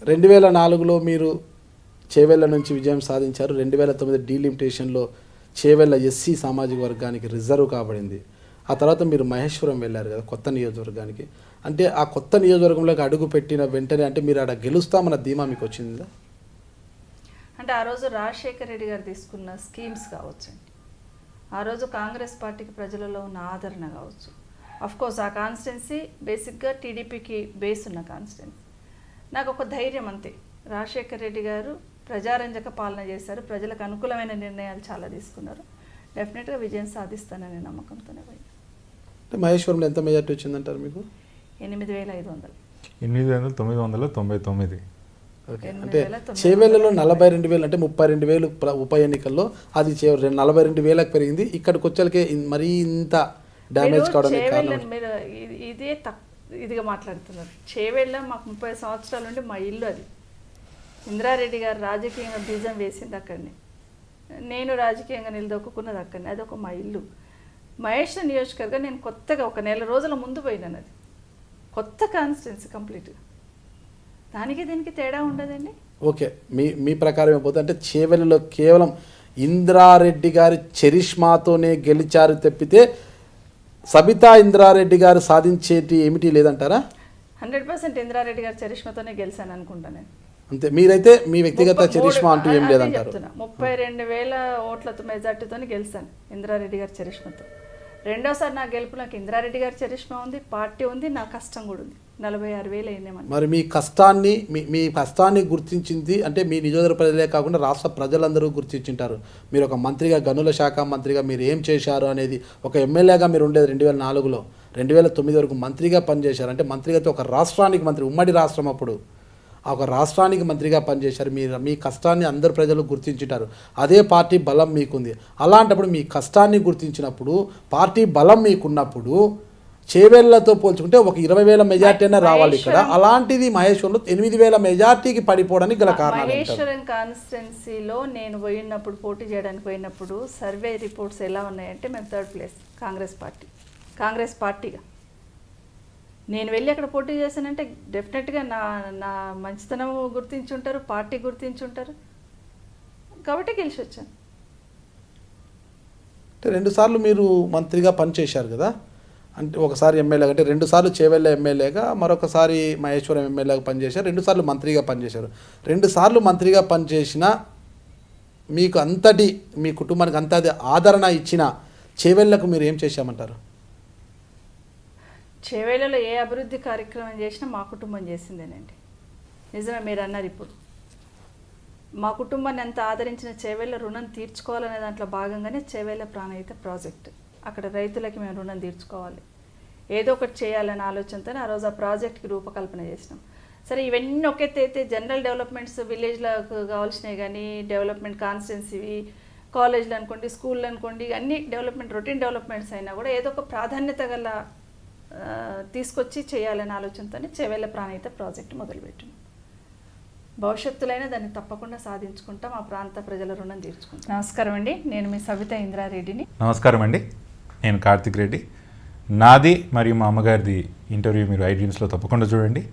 2004లో మీరు చేవెళ్ళ నుంచి విజయం సాధించారు. 2009 డీలిమిటేషన్లో చేవెళ్ళ ఎస్సీ సామాజిక వర్గానికి రిజర్వ్ కాబడింది. ఆ తర్వాత మీరు మహేశ్వరం వెళ్ళారు కదా కొత్త నియోజకవర్గానికి. అంటే ఆ కొత్త నియోజకవర్గంలోకి అడుగు పెట్టిన వెంటనే అంటే మీరు అక్కడ గెలుస్తామన్న ధీమా మీకు వచ్చిందా? అంటే ఆ రోజు రాజశేఖర్ రెడ్డి గారు తీసుకున్న స్కీమ్స్ కావచ్చండి, ఆ రోజు కాంగ్రెస్ పార్టీకి ప్రజలలో ఉన్న ఆదరణ కావచ్చు. కోర్స్ ఆ కాన్స్టిట్యున్సీ బేసిక్గా టీడీపీకి బేస్ ఉన్న కాన్స్టిట్యున్సీ. నాకు ఒక ధైర్యం అంతే, రాజశేఖర్ రెడ్డి గారు ప్రజారంజక పాలన చేశారు, ప్రజలకు అనుకూలమైన నిర్ణయాలు చాలా తీసుకున్నారు, డెఫినెట్గా విజయం సాధిస్తాననే నమ్మకంతోనే పోయింది. అంటే మహేశ్వరంలో ఎంత మెజార్టీ వచ్చిందంటారు మీకు? 8,500. 8,999. అంటే చేవెళ్ళలో 42,000 అంటే 32,000 ఉప ఎన్నికల్లో అది 42,000కి పెరిగింది. ఇక్కడికి వచ్చేకే మరీ ఇంత డ్యామేజ్ కావడానికి కారణం? మీరు ఇదే ఇదిగా మాట్లాడుతున్నారు. చేవెళ్ళ మాకు 30 సంవత్సరాల నుండి మా ఇల్లు అది. ఇంద్రారెడ్డి గారు రాజకీయంగా బీజం వేసింది అక్కడిని, నేను రాజకీయంగా నిలదొక్కున్నది అక్కడిని, అది ఒక మా ఇల్లు. మహేశ్వరం నియోజకవర్గం నేను కొత్తగా ఒక నెల రోజుల ముందు పోయినాను, అది కొత్త కాన్స్టిట్యున్సీ కంప్లీట్గా, దానికి దీనికి తేడా ఉండదండి. ఓకే, మీ ప్రకారం ఏమైపోతుంది అంటే చేవెళ్ళలో కేవలం ఇంద్రారెడ్డి గారి చరిష్మాతోనే గెలిచారు తప్పితే సబితా ఇంద్రారెడ్డి గారు సాధించేటి ఏమిటి లేదంటారా? 100% ఇంద్రారెడ్డి గారి చరిష్మాతోనే గెలిచాను అనుకుంటాను నేను. అంతే, మీరైతే మీ వ్యక్తిగత చరిష్మా అంటూ ఏం లేదంటారు? 32,000 ఓట్లతో మెజార్టీతో గెలిచాను ఇంద్రారెడ్డి గారి చరిష్మాతో. రెండోసారి నా గెలుపు నాకు ఇంద్రారెడ్డి గారి చరిష్మా ఉంది, పార్టీ ఉంది, నా కష్టం కూడా ఉంది. 46,000 అయిందేమని. మరి మీ కష్టాన్ని గుర్తించింది అంటే మీ నియోజకవర్గ ప్రజలే కాకుండా రాష్ట్ర ప్రజలందరూ గుర్తించుంటారు. మీరు ఒక మంత్రిగా, గనుల శాఖ మంత్రిగా మీరు ఏం చేశారు అనేది, ఒక ఎమ్మెల్యేగా మీరు ఉండేది 2004లో 2009 వరకు మంత్రిగా పనిచేశారు. అంటే మంత్రిగా ఒక రాష్ట్రానికి మంత్రి, ఉమ్మడి రాష్ట్రం అప్పుడు ఒక రాష్ట్రానికి మంత్రిగా పనిచేశారు. మీ కష్టాన్ని అందరు ప్రజలు గుర్తించుంటారు. అదే పార్టీ బలం మీకుంది. అలాంటప్పుడు మీ కష్టాన్ని గుర్తించినప్పుడు, పార్టీ బలం మీకున్నప్పుడు చేవెళ్ళతో పోల్చుకుంటే ఒక 20,000 మెజార్టీ అయినా రావాలి ఇక్కడ. అలాంటిది మహేశ్వరంలో 8,000 మెజార్టీకి పడిపోవడానికి గల కారణం. మహేశ్వరం కాన్స్టిట్యున్సీలో నేను పోయినప్పుడు, పోటీ చేయడానికి పోయినప్పుడు సర్వే రిపోర్ట్స్ ఎలా ఉన్నాయంటే మేము 3rd ప్లేస్ కాంగ్రెస్ పార్టీగా. నేను వెళ్ళి అక్కడ పోటీ చేశానంటే డెఫినెట్గా నా మంచితనం గుర్తించుంటారు, పార్టీ గుర్తించుంటారు, కాబట్టి గెలిచి వచ్చాను. అంటే 2 సార్లు మీరు మంత్రిగా పనిచేశారు కదా, అంటే ఒకసారి ఎమ్మెల్యేగా, అంటే 2 సార్లు చేవెళ్ళ ఎమ్మెల్యేగా, మరొకసారి మహేశ్వరం ఎమ్మెల్యేగా పనిచేశారు, 2 సార్లు మంత్రిగా పనిచేశారు. 2 సార్లు మంత్రిగా పనిచేసిన మీకు అంతటి, మీ కుటుంబానికి అంతటి ఆదరణ ఇచ్చిన చేవెళ్ళకు మీరు ఏం చేశామంటారు? చేవెళ్ళలో ఏ అభివృద్ధి కార్యక్రమం చేసినా మా కుటుంబం చేసిందేనండి. నిజమే మీరు అన్నారు. ఇప్పుడు మా కుటుంబాన్ని ఎంత ఆదరించిన చేవెళ్ళ రుణం తీర్చుకోవాలనే దాంట్లో భాగంగానే చేవెళ్ళ ప్రాణహిత ప్రాజెక్ట్. అక్కడ రైతులకి మేము రుణం తీర్చుకోవాలి, ఏదో ఒకటి చేయాలనే ఆలోచనతో ఆ రోజు ఆ ప్రాజెక్ట్కి రూపకల్పన చేసినాం. సరే, ఇవన్నీ ఒకెత్తైతే జనరల్ డెవలప్మెంట్స్ విలేజ్లకు కావాల్సినవి కానీ, డెవలప్మెంట్ కాన్స్టిట్యున్సీవి, కాలేజీలు అనుకోండి, స్కూళ్ళు అనుకోండి, అన్ని డెవలప్మెంట్, రొటీన్ డెవలప్మెంట్స్ అయినా కూడా ఏదో ఒక ప్రాధాన్యత గల తీసుకొచ్చి చేయాలనే ఆలోచనతోనే చేవెళ్ళ ప్రాణహిత ప్రాజెక్ట్ మొదలుపెట్టాం. భవిష్యత్తులైనా దాన్ని తప్పకుండా సాధించుకుంటాం, ఆ ప్రాంత ప్రజల రుణం తీర్చుకుంటాం. నమస్కారం అండి, నేను మీ సబితా ఇంద్రారెడ్డిని. నమస్కారం అండి, నేను కార్తిక్ రెడ్డి. నాది మరియు మా అమ్మగారిది ఇంటర్వ్యూ మీరు iDreamsలో తప్పకుండా చూడండి.